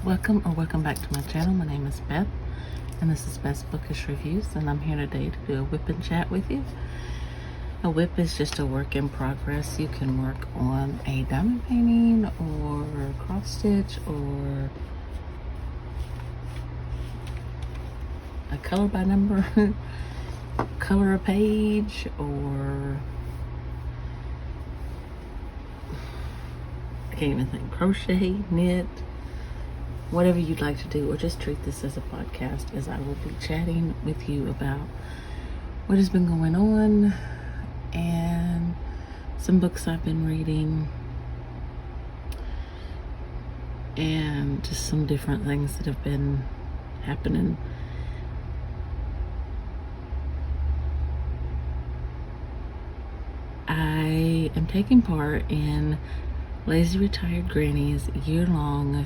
Welcome back to my channel. My name is Beth, and this is Beth's Bookish Reviews, and I'm here today to do a WIP and chat with you. A WIP is just a work in progress. You can work on a diamond painting or cross stitch or a color by number, color a page, or I can't even think, crochet, knit, whatever you'd like to do, or just treat this as a podcast, as I will be chatting with you about what has been going on and some books I've been reading and just some different things that have been happening. I am taking part in Lazy Retired Granny's year-long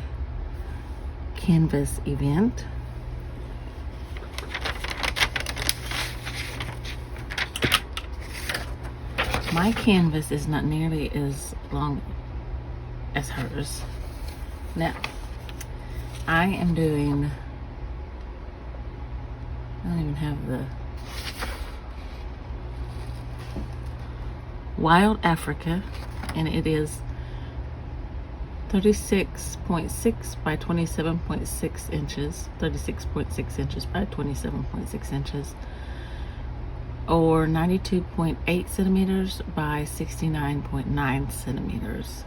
canvas event. My canvas is not nearly as long as hers. Now, I am doing, I don't even have the Wild Africa, and it is 36.6 by 27.6 inches, 36.6 inches by 27.6 inches, or 92.8 centimeters by 69.9 centimeters.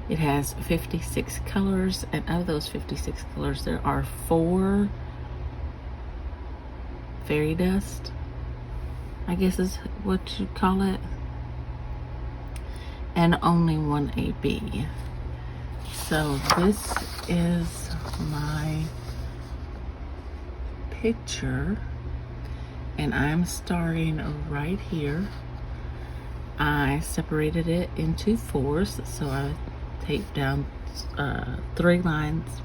It has 56 colors, and of those 56 colors, there are 4 fairy dust, I guess is what you call it, and only 1 AB. So this is my picture, and I'm starting right here. I separated it into 4s, so I taped down 3 lines,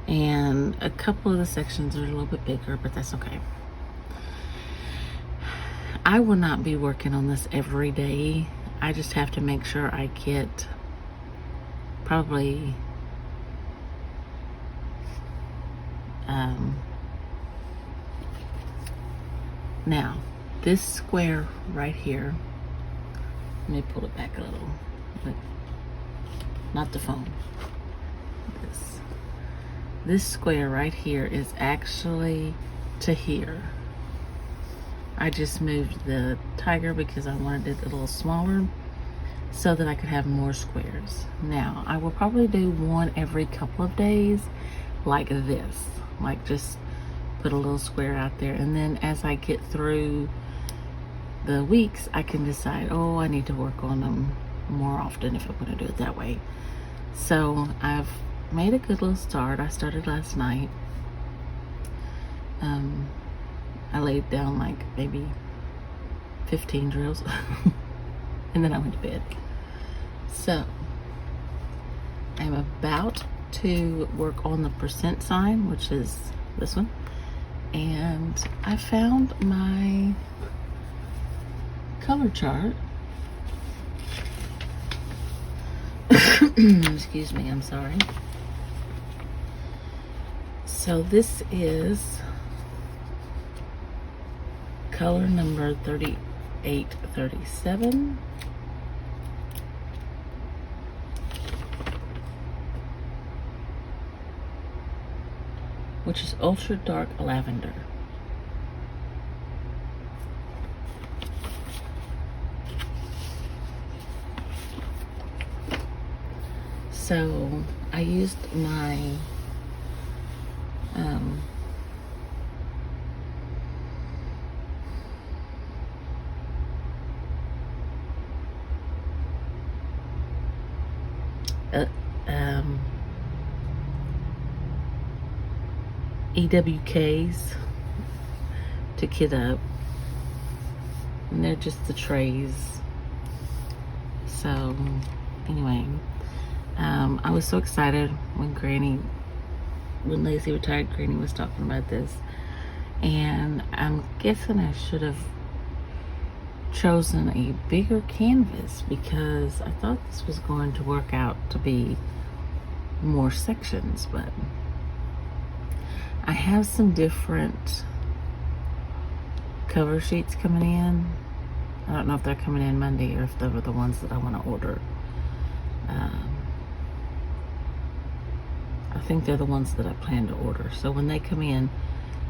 and a couple of the sections are a little bit bigger, but that's okay. I will not be working on this every day. I just have to make sure I get probably now this square right here, let me pull it back a little, but not the phone. This square right here is actually to here. I just moved the tiger because I wanted it a little smaller so that I could have more squares. Now, I will probably do one every couple of days like this, like just put a little square out there, and then as I get through the weeks, I can decide, oh, I need to work on them more often if I'm going to do it that way. So I've made a good little start. I started last night. I laid down like maybe 15 drills and then I went to bed. So I'm about to work on the percent sign, which is this one, and I found my color chart. Excuse me, I'm sorry. So this is color number 3837. Which is ultra dark lavender. So I used my EWKs to kit up, and they're just the trays. So anyway, I was so excited when Lazy Retired Granny was talking about this, and I'm guessing I should have chosen a bigger canvas because I thought this was going to work out to be more sections, but I have some different cover sheets coming in. I don't know if they're coming in Monday or if they were the ones that I want to order. I think they're the ones that I plan to order. So when they come in,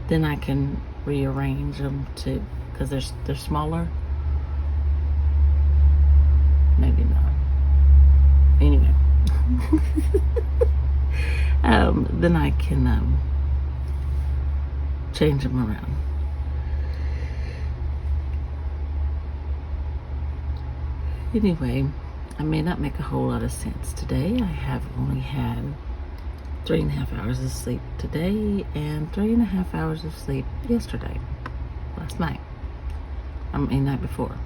then I can rearrange them to, because they're smaller. Maybe not. Anyway. Then I can change them around. Anyway, I may not make a whole lot of sense today. I have only had 3.5 hours of sleep today and 3.5 hours of sleep yesterday, last night. Night before.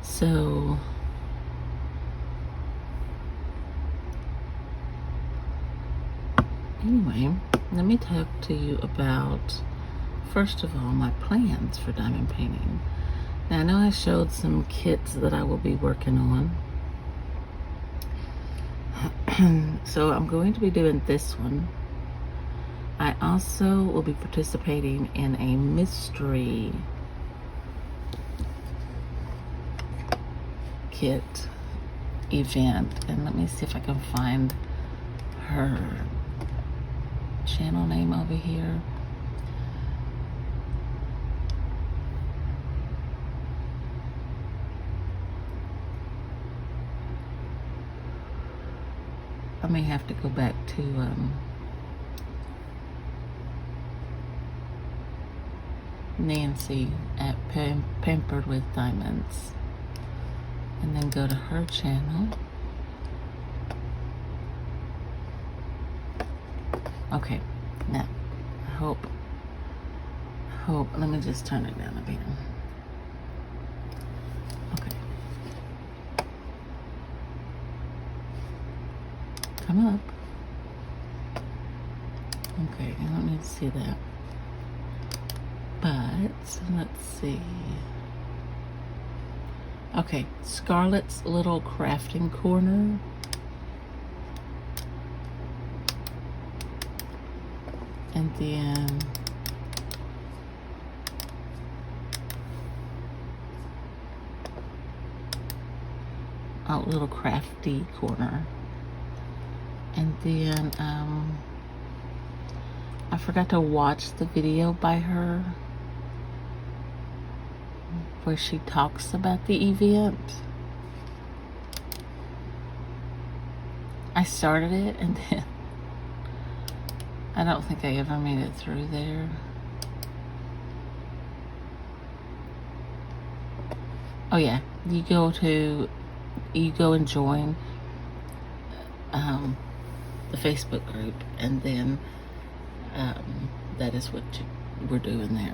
So anyway, let me talk to you about, first of all, my plans for diamond painting. Now, I know I showed some kits that I will be working on. So I'm going to be doing this one. I also will be participating in a mystery kit event. And let me see if I can find her channel name over here. I may have to go back to Nancy at Pampered with Diamonds, and then go to her channel. Okay, now I hope, let me just turn it down a bit. Okay. Come up. Okay, I don't need to see that. But let's see. Okay, Scarlett's little crafting corner. And then a little crafty corner. And then I forgot to watch the video by her where she talks about the event. I started it and then I don't think I ever made it through there. Oh yeah, you go and join the Facebook group, and then that is what we're doing there.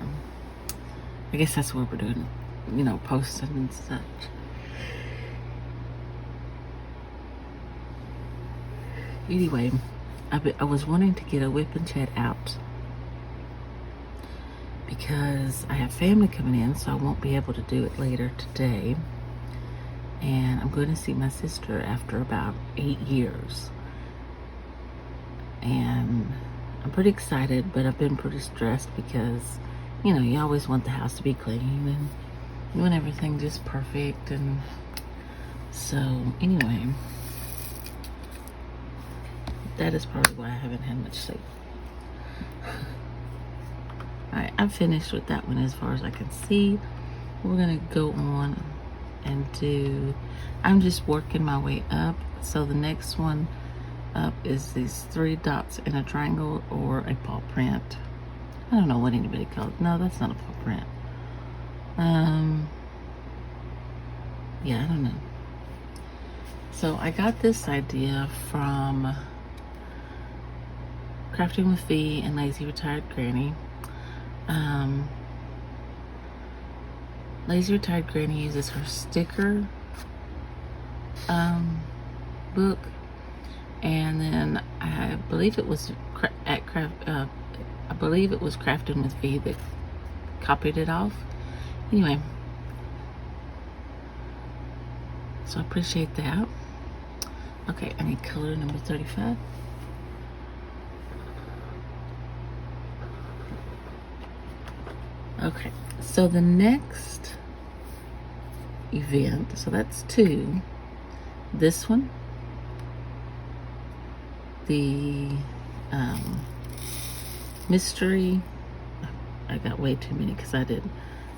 I guess that's what we're doing, posting and such. Anyway, I was wanting to get a WIP and chat out because I have family coming in, so I won't be able to do it later today. And I'm going to see my sister after about 8 years. And I'm pretty excited, but I've been pretty stressed because, you always want the house to be clean and you want everything just perfect. And so, anyway, that is probably why I haven't had much sleep. Alright, I'm finished with that one as far as I can see. We're going to go on and do, I'm just working my way up. So the next one up is these 3 dots in a triangle or a paw print. I don't know what anybody calls it. No, that's not a paw print. Yeah, I don't know. So I got this idea from Crafting with V and Lazy Retired Granny. Lazy Retired Granny uses her sticker book, and then I believe it was Crafting with V that copied it off. Anyway, so I appreciate that. Okay, I need color number 35. Okay, so the next event, so that's 2. This one, the mystery, I got way too many because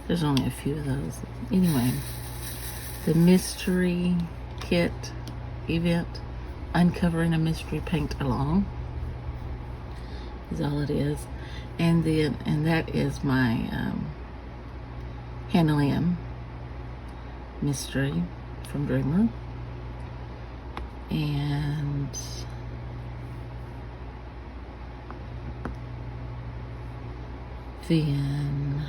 there's only a few of those. Anyway, the mystery kit event, uncovering a mystery paint along, is all it is. And that is my Hannah Lamb mystery from Dreamer. And then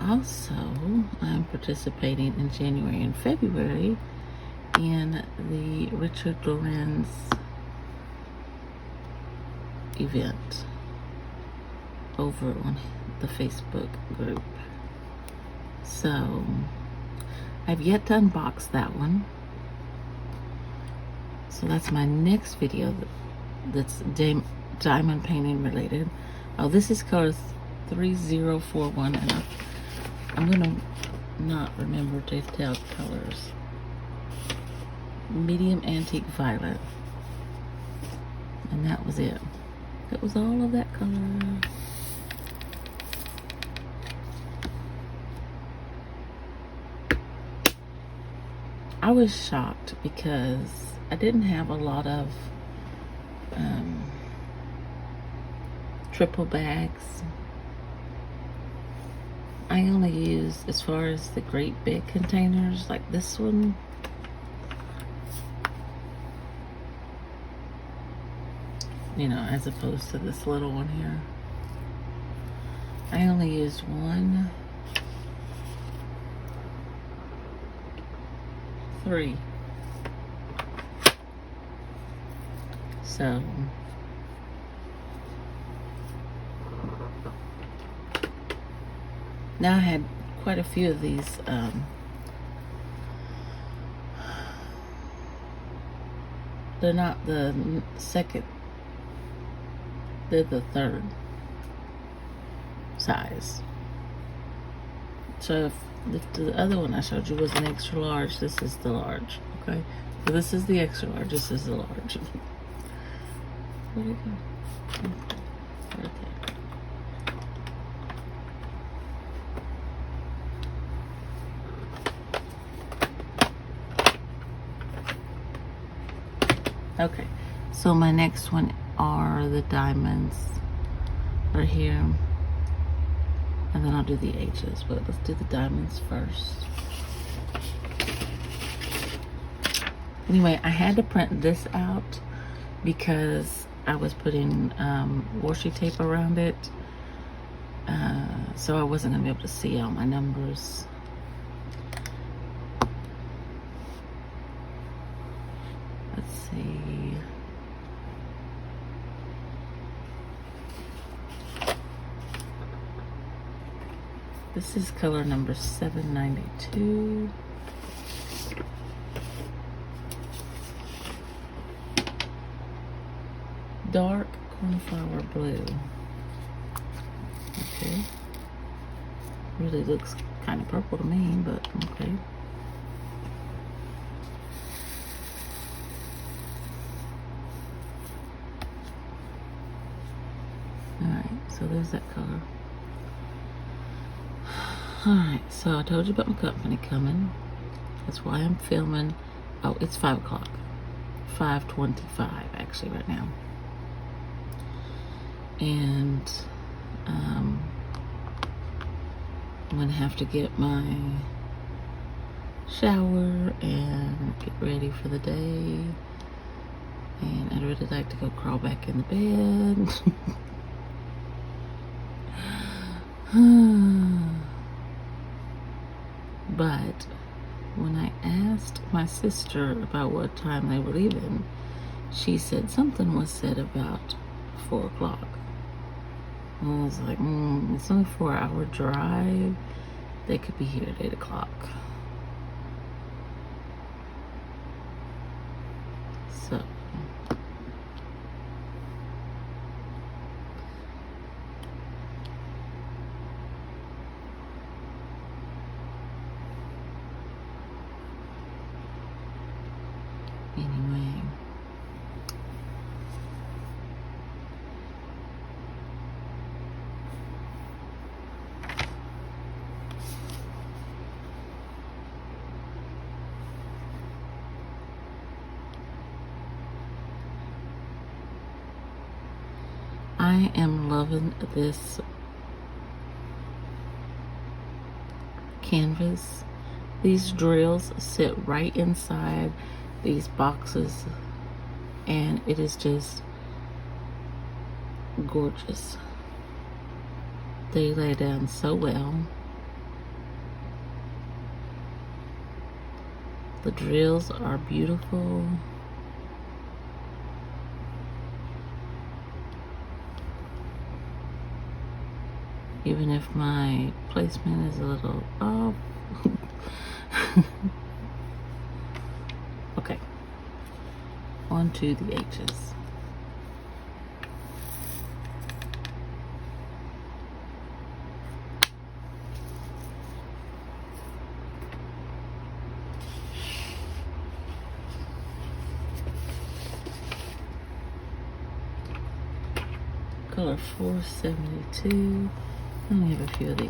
also I'm participating in January and February in the Richard Lorenz event over on the Facebook group. So I've yet to unbox that one. So that's my next video that's diamond painting related. Oh, this is color 3041, and I'm gonna not remember to tell colors. Medium antique violet, and that was it. That was all of that color. I was shocked because I didn't have a lot of triple bags. I only use, as far as the great big containers like this one, you know, as opposed to this little one here. I only used 1, 3. So now I had quite a few of these they're not the second, they're the 3rd size. So if the other one I showed you was an extra large, this is the large. Okay, so this is the extra large, this is the large. Where'd it go? Right there. Okay, so my next one are the diamonds right here, and then I'll do the H's, but let's do the diamonds first. Anyway, I had to print this out because I was putting washi tape around it, so I wasn't gonna be able to see all my numbers. Let's see. This is color number 792. Dark cornflower blue. Okay. Really looks kind of purple to me, but okay. Alright, so there's that color. Alright, so I told you about my company coming. That's why I'm filming. Oh, it's 5 o'clock. 5:25 actually right now. And I'm gonna have to get my shower and get ready for the day. And I'd really like to go crawl back in the bed. But when I asked my sister about what time they were leaving, she said something was said about 4 o'clock. And I was like, it's only a 4-hour drive. They could be here at 8 o'clock. So anyway, I am loving this canvas. These drills sit right inside these boxes, and it is just gorgeous. They lay down so well. The drills are beautiful. Even if my placement is a little off. Okay, on to the H's. Color 472. I only have a few of these.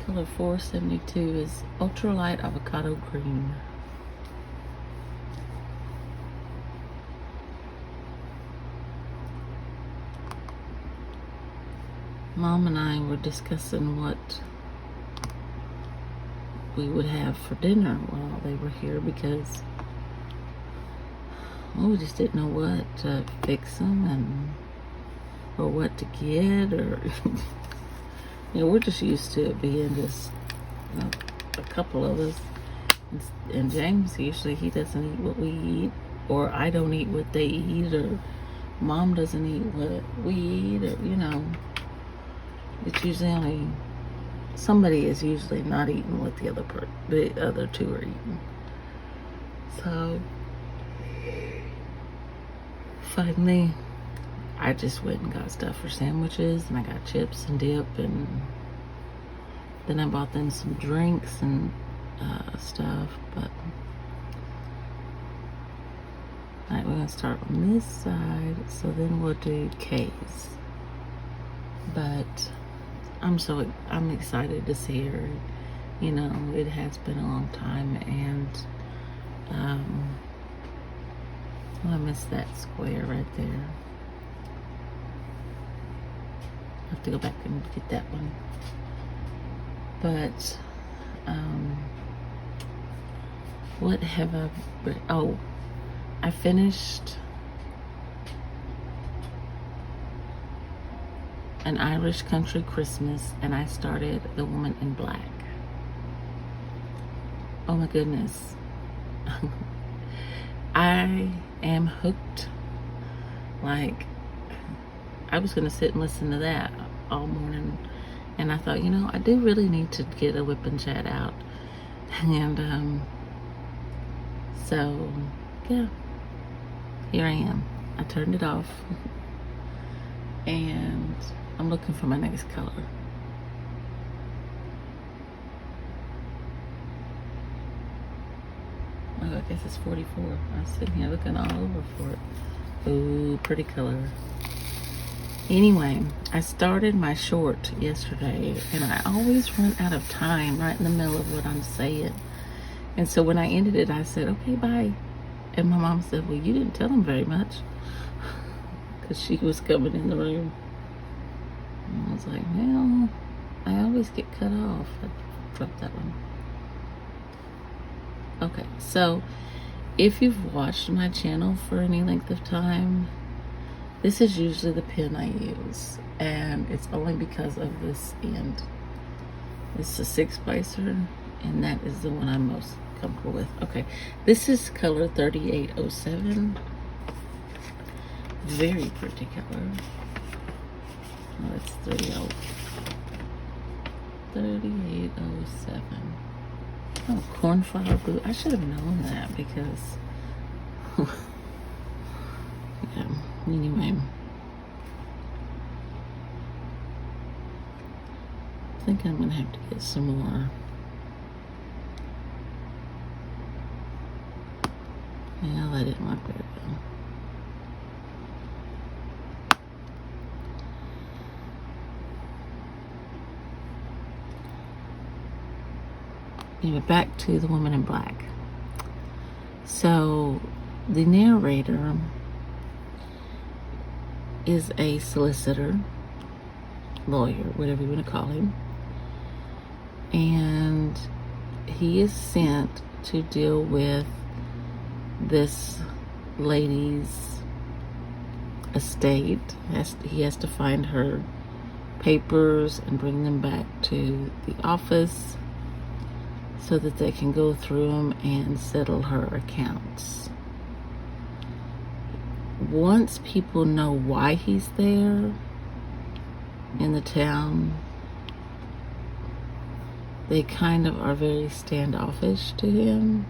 Color 472 is ultralight avocado green. Mom and I were discussing what we would have for dinner while they were here, because we just didn't know what to fix them and or what to get, or you know, we're just used to it being just, you know, a couple of us. And James, usually he doesn't eat what we eat, or I don't eat what they eat, or Mom doesn't eat what we eat, or you know, it's usually only somebody is usually not eating what the other two are eating. So finally, I just went and got stuff for sandwiches, and I got chips and dip, and then I bought them some drinks and stuff. But all right, we're gonna start on this side, so then we'll do K's. But I'm excited to see her. You know, it has been a long time, and I miss that square right there. I have to go back and get that one. But what have I read? Oh, I finished An Irish Country Christmas, and I started The Woman in Black. Oh my goodness. I am hooked. Like, I was gonna sit and listen to that all morning, and I thought, you know, I do really need to get a WIP and chat out. And so yeah, here I am. I turned it off and I'm looking for my next color. Oh, I guess it's 44. I was sitting here looking all over for it. Ooh, pretty color. Anyway, I started my short yesterday, and I always run out of time right in the middle of what I'm saying. And so when I ended it, I said, okay, bye. And my mom said, well, you didn't tell him very much, because she was coming in the room. And I was like, well, I always get cut off. I dropped that one. Okay, so if you've watched my channel for any length of time, this is usually the pen I use, and it's only because of this end. It's a 6-placer, and that is the one I'm most comfortable with. Okay, this is color 3807. Very pretty color. Oh, it's 30. 3807. Oh, cornflower boot. I should have known that because, yeah, anyway. I think I'm going to have to get some more. Yeah, that didn't work very well. Anyway, back to the woman in black. So the narrator is a solicitor, lawyer, whatever you want to call him, and he is sent to deal with this lady's estate. He has to find her papers and bring them back to the office so that they can go through them and settle her accounts. Once people know why he's there in the town, they kind of are very standoffish to him.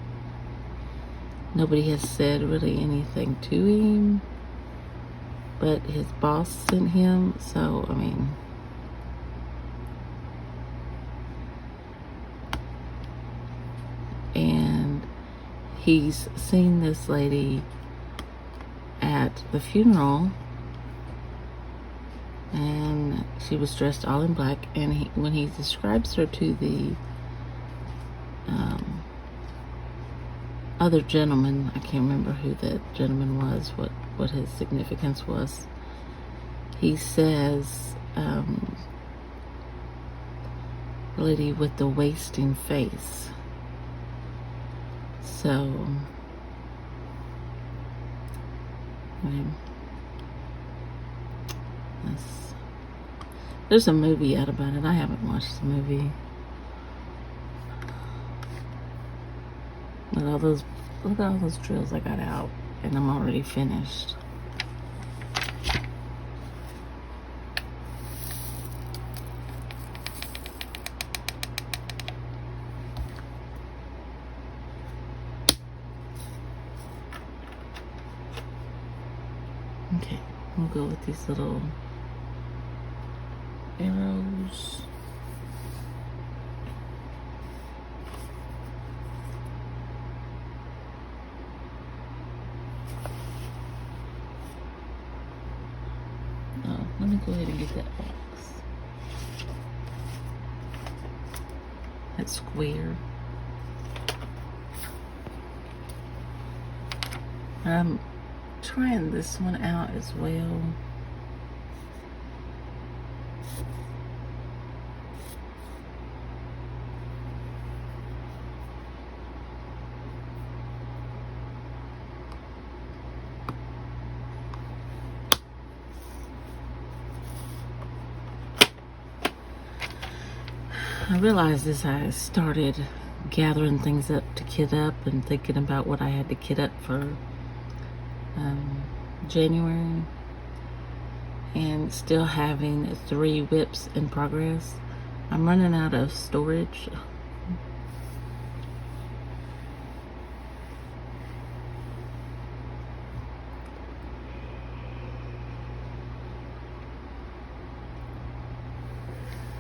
Nobody has said really anything to him, but his boss sent him, so, I mean, and he's seen this lady at the funeral, and she was dressed all in black, and when he describes her to the other gentleman, I can't remember who that gentleman was, what his significance was, he says, the lady with the wasting face. So, there's a movie out about it. I haven't watched the movie. Look at all those drills I got out, and I'm already finished. Okay, we'll go with these little arrows. Oh, let me go ahead and get that box. That square. I'm trying this one out as well. I realized as I started gathering things up to kit up and thinking about what I had to kit up for January, and still having 3 WIPs in progress, I'm running out of storage.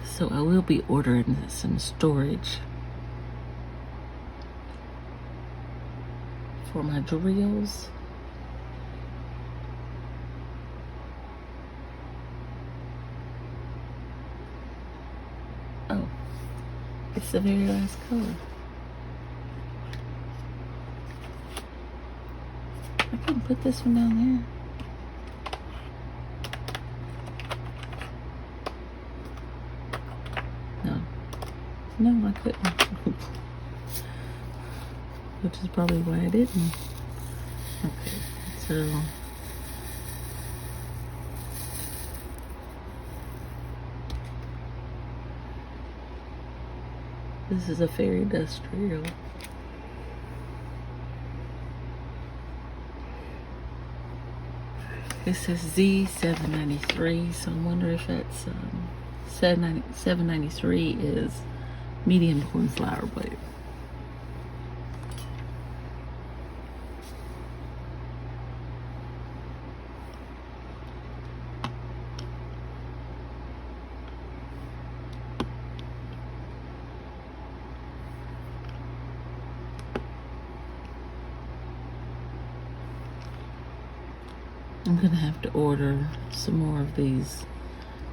So I will be ordering some storage for my drills. Oh, it's the very last color. I can put this one down there. No, I couldn't. Which is probably why I didn't. Okay, so this is a fairy dust drill. It says Z793, so I wonder if that's $7.93 is medium cornflour blade. I'm gonna have to order some more of these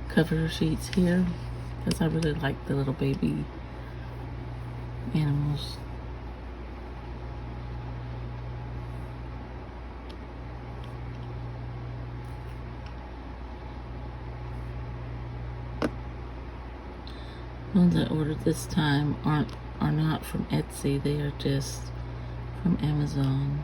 cover sheets here because I really like the little baby animals. The ones I ordered this time are not from Etsy, they are just from Amazon.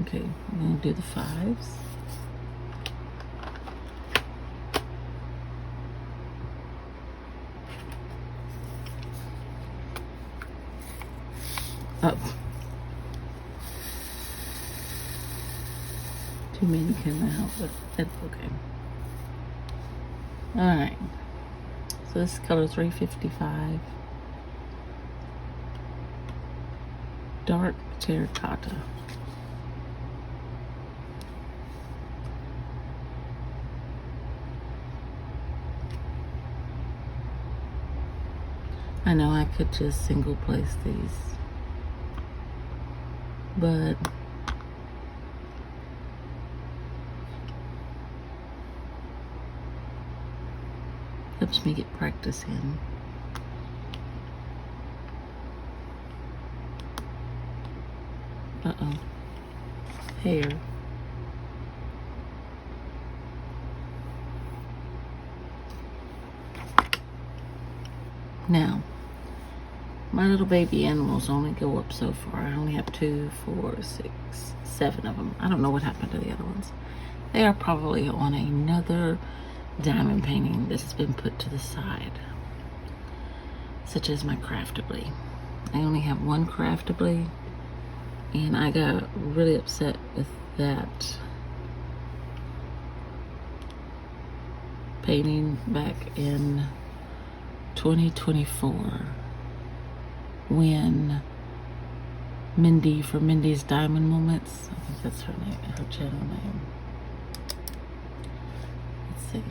Okay, I'm gonna do the 5s. Oh. Too many came out, but that's okay. Alright. So this is color 355. Dark terracotta. I know I could just single place these, but helps me get practice in. Uh-oh. Hair. Now, my little baby animals only go up so far. I only have 2, 4, 6, 7 of them. I don't know what happened to the other ones. They are probably on another diamond painting that has been put to the side, such as my craftably. I only have one craftably, and I got really upset with that painting back in 2024 when Mindy from Mindy's Diamond Moments, I think that's her name, her channel name. Let's see.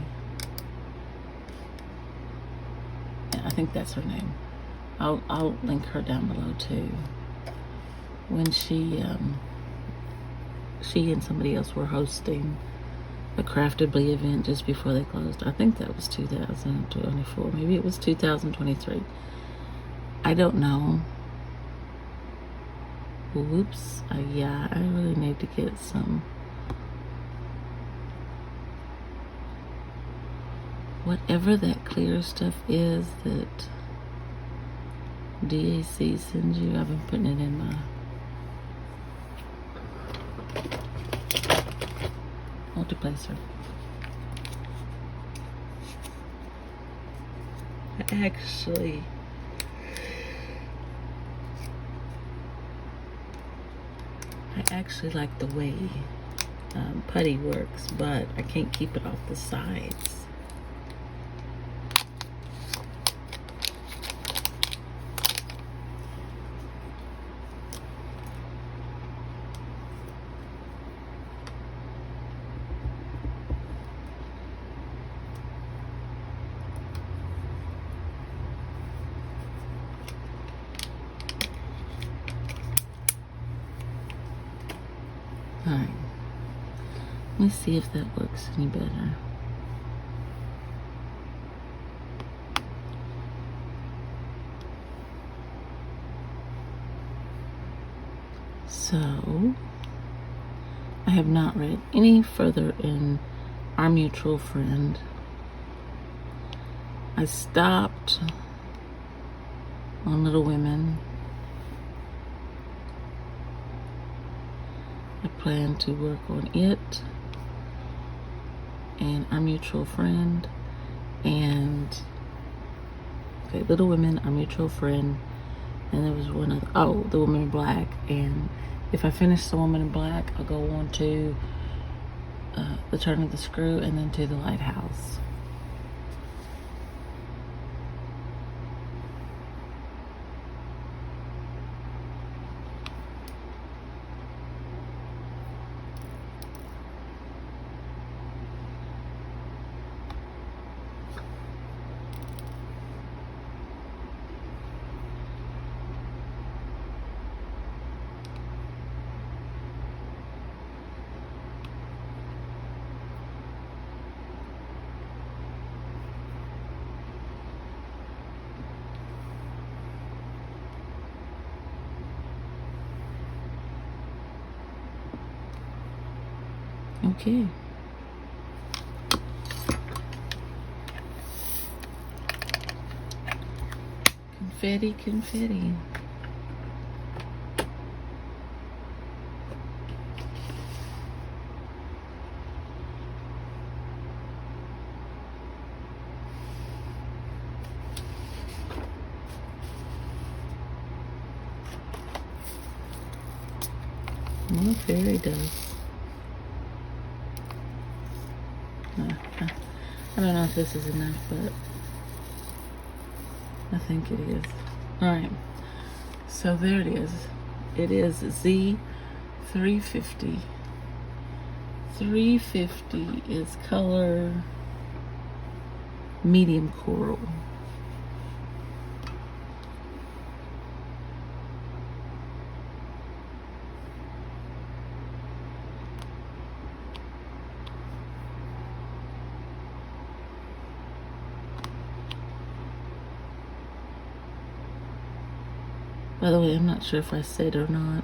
Yeah, I think that's her name. I'll link her down below too. When she and somebody else were hosting a Craftably event just before they closed. I think that was 2024. Maybe it was 2023. I don't know. Whoops. Yeah, I really need to get some. Whatever that clear stuff is that DAC sends you, I've been putting it in my multiplacer. I actually like the way putty works, but I can't keep it off the sides. Alright, let me see if that works any better. So, I have not read any further in Our Mutual Friend. I stopped on Little Women. I plan to work on it and Our Mutual Friend. and okay, Little Women, Our Mutual Friend, and there was one other, oh, The Woman in Black. And if I finish The Woman in Black, I'll go on to The Turn of the Screw, and then to The Lighthouse. Okay. Confetti, confetti. More fairy dust. I don't know if this is enough, but I think it is. Alright, so there it is. It is Z350. 350 is color medium coral. By the way, I'm not sure if I said or not.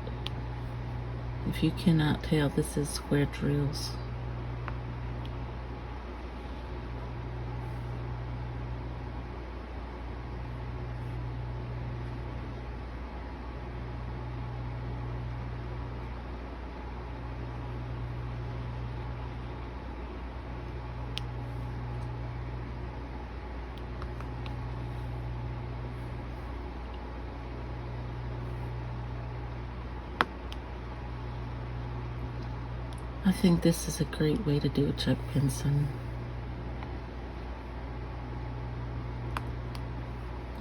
If you cannot tell, this is square drills. I think this is a great way to do a Chuck Pinson.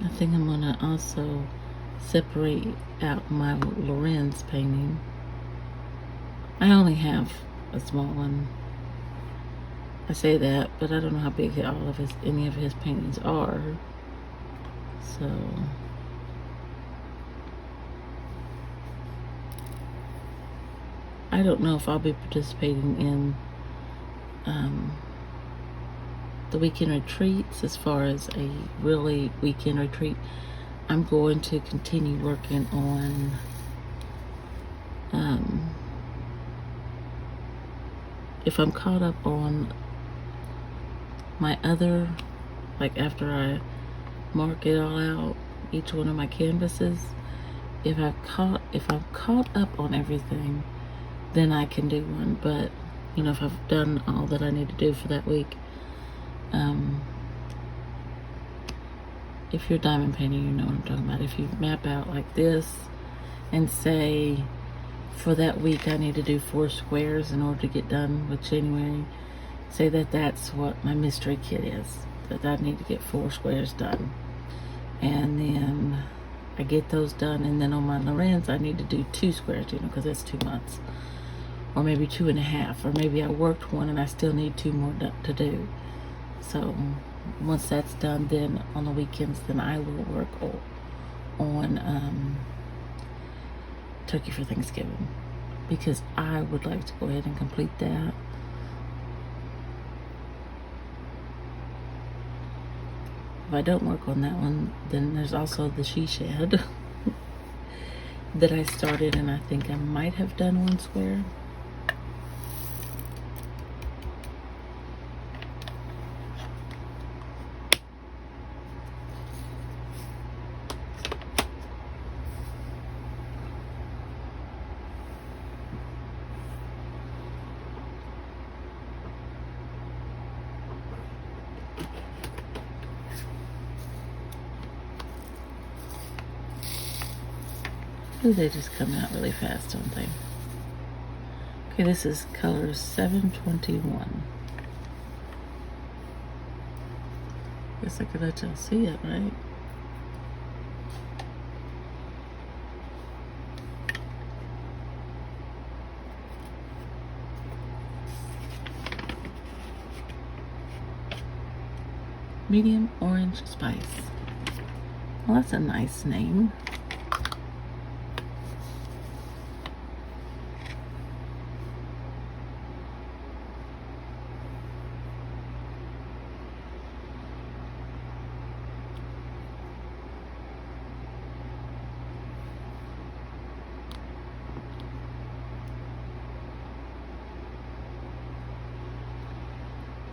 I think I'm gonna also separate out my Lorenz painting. I only have a small one. I say that, but I don't know how big any of his paintings are. So I don't know if I'll be participating in the weekend retreats. As far as a really weekend retreat, I'm going to continue working on if I'm caught up on my other, like after I mark it all out, each one of my canvases, if I'm caught up on everything, then I can do one. But you know, if I've done all that I need to do for that week, if you're diamond painting, you know what I'm talking about. If you map out like this and say for that week I need to do 4 squares in order to get done with January, say that that's what my mystery kit is, that I need to get 4 squares done, and then I get those done, and then on my Lorenz I need to do 2 squares, you know, because that's 2 months, or maybe 2.5, or maybe I worked 1 and I still need 2 more to do. So once that's done, then on the weekends, then I will work on turkey for Thanksgiving, because I would like to go ahead and complete that. If I don't work on that one, then there's also the she shed that I started, and I think I might have done 1 square. Ooh, they just come out really fast, don't they? Okay, this is color 721. Guess I could let y'all see it, right? Medium orange spice. Well, that's a nice name.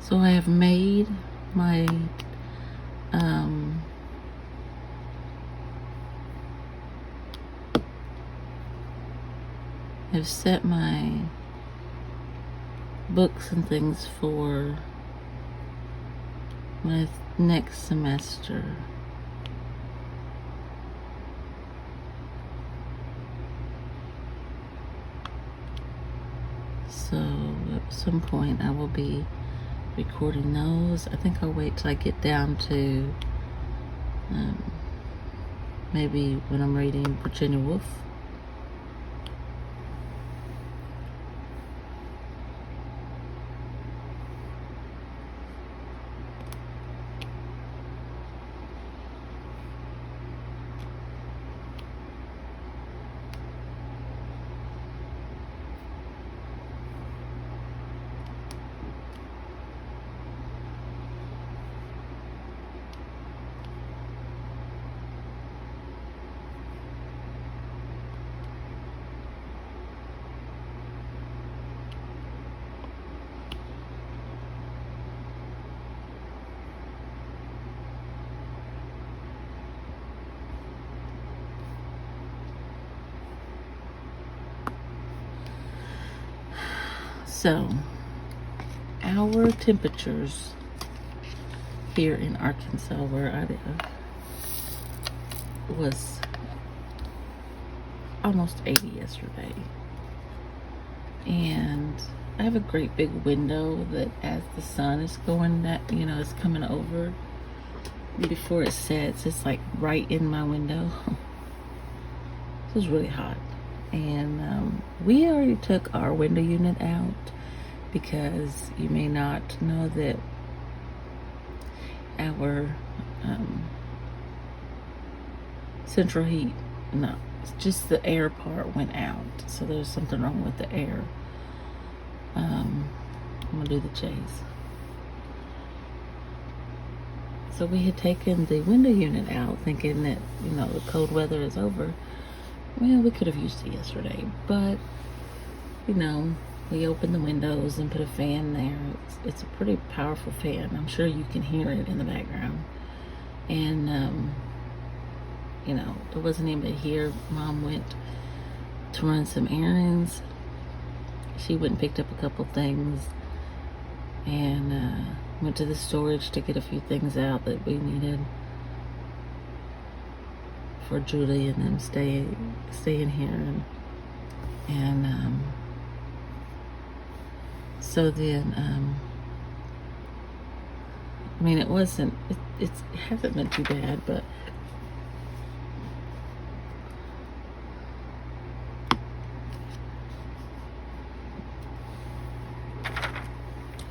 So I have made my I've set my books and things for my next semester. So at some point I will be recording those. I think I'll wait till I get down to maybe when I'm reading Virginia Woolf. So, our temperatures here in Arkansas, where I live, was almost 80 yesterday. And I have a great big window that as the sun is going, that it's coming over before it sets, it's like right in my window. It was really hot. And we already took our window unit out because you may not know that our central heat, no, it's just the air part went out. So there's something wrong with the air. I'm gonna do the J's. So we had taken the window unit out thinking that, the cold weather is over. Well, we could have used it yesterday, but, we opened the windows and put a fan there. It's a pretty powerful fan. I'm sure you can hear it in the background. And, there wasn't anybody here. Mom went to run some errands. She went and picked up a couple things and went to the storage to get a few things out that we needed for Julie and them staying here, and so then I mean, it hasn't been too bad, but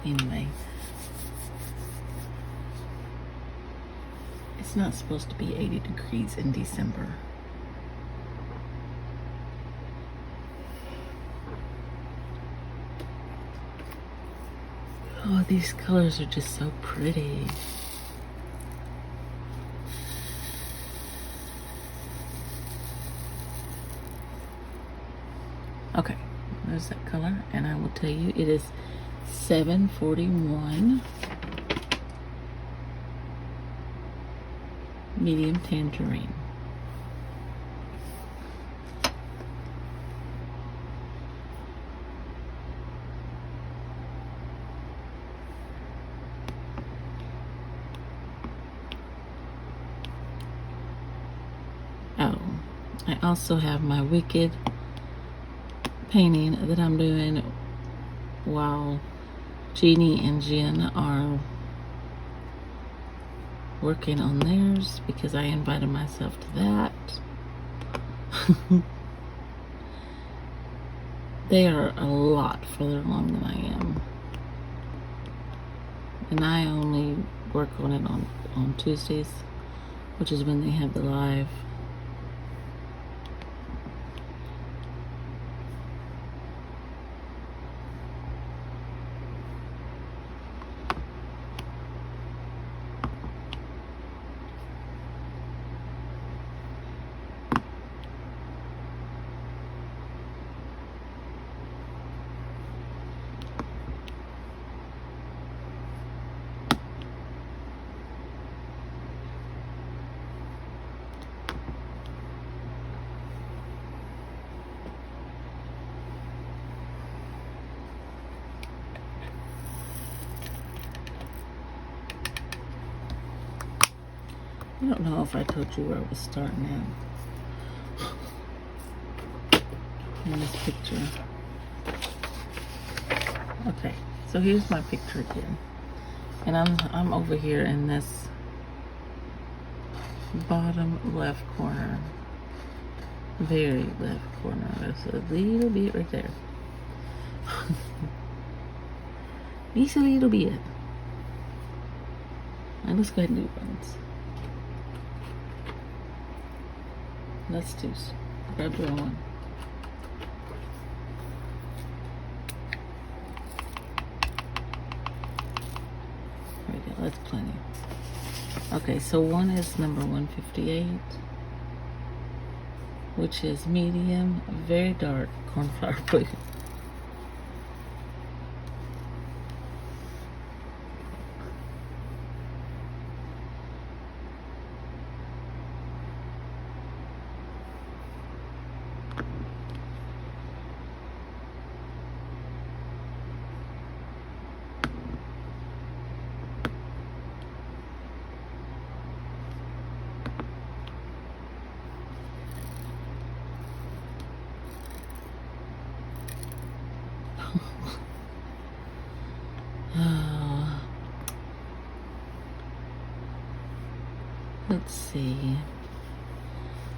anyway, it's not supposed to be 80 degrees in December. Oh, these colors are just so pretty. Okay, there's that color, and I will tell you it is 741 medium tangerine. Oh, I also have my Wicked painting that I'm doing while Jeannie and Jen are working on theirs, because I invited myself to that. They are a lot further along than I am. And I only work on it on Tuesdays, which is when they have the live. I don't know if I told you where I was starting at in this picture. Okay, so here's my picture again, and I'm over here in this bottom left corner, very left corner. There's a little bit right there. Just a little bit. And let's go ahead and do buttons. Let's do grab the one. There we go, that's plenty. Okay, so one is number 158, which is medium, very dark cornflower blue. Let's see.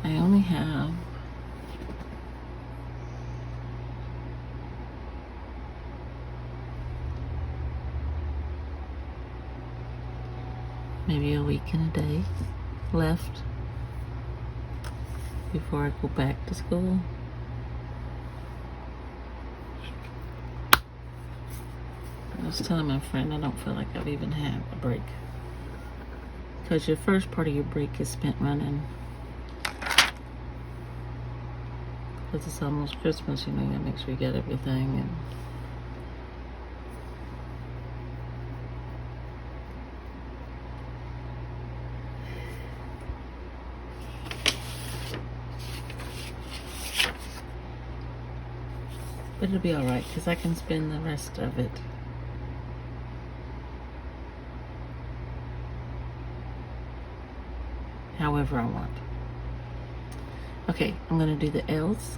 I only have maybe a week and a day left before I go back to school. I was telling my friend I don't feel like I've even had a break, because your first part of your break is spent running. Because it's almost Christmas, you know, you gotta make sure you get everything. And but it'll be alright, because I can spend the rest of it however I want. Okay, I'm gonna do the L's.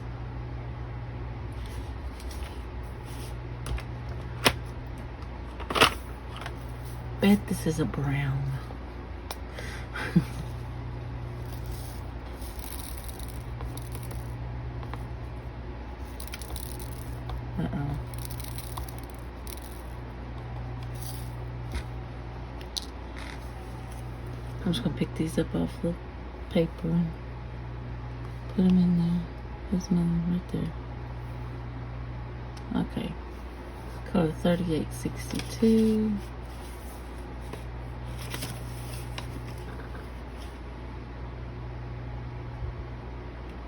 Bet this is a brown. Uh-oh. I'm just gonna pick these up off the paper and put them in there. There's another one right there. Okay. Color 3862.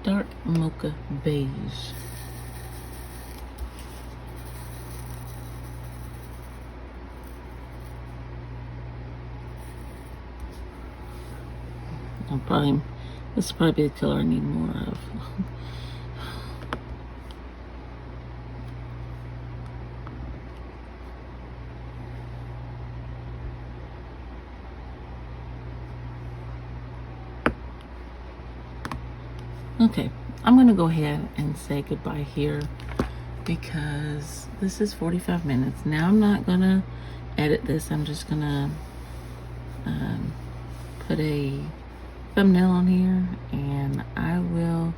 Dark mocha beige. This will probably be the color I need more of. Okay, I'm gonna go ahead and say goodbye here because this is 45 minutes. Now I'm not gonna edit this. I'm just gonna put a thumbnail on here, and I will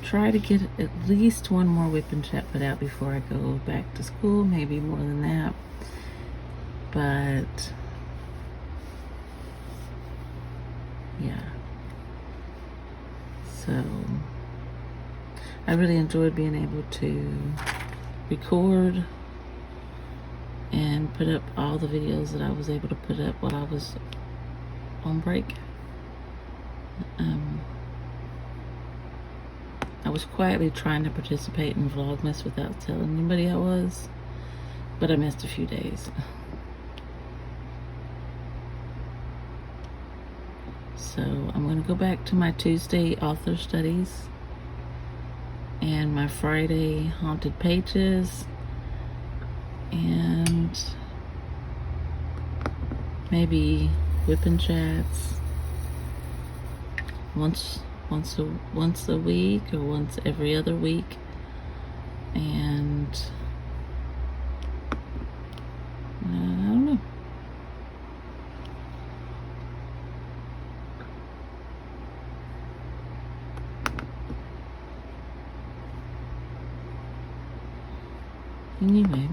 try to get at least one more WIP and chat put out before I go back to school, maybe more than that. But yeah, so I really enjoyed being able to record and put up all the videos that I was able to put up while I was on break. I was quietly trying to participate in Vlogmas without telling anybody I was, but I missed a few days. So I'm going to go back to my Tuesday author studies and my Friday haunted pages, and maybe WIP and chats once a week or once every other week, and I don't know. Anyway,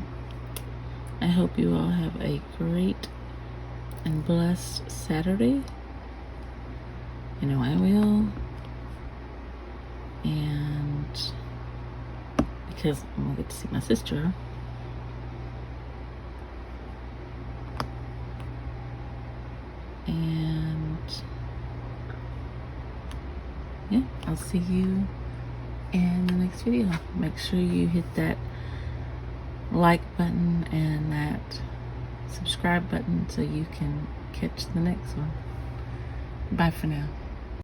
I hope you all have a great and blessed Saturday. You know I will. And because I'm gonna get to see my sister. And yeah, I'll see you in the next video. Make sure you hit that like button and that subscribe button so you can catch the next one. Bye for now.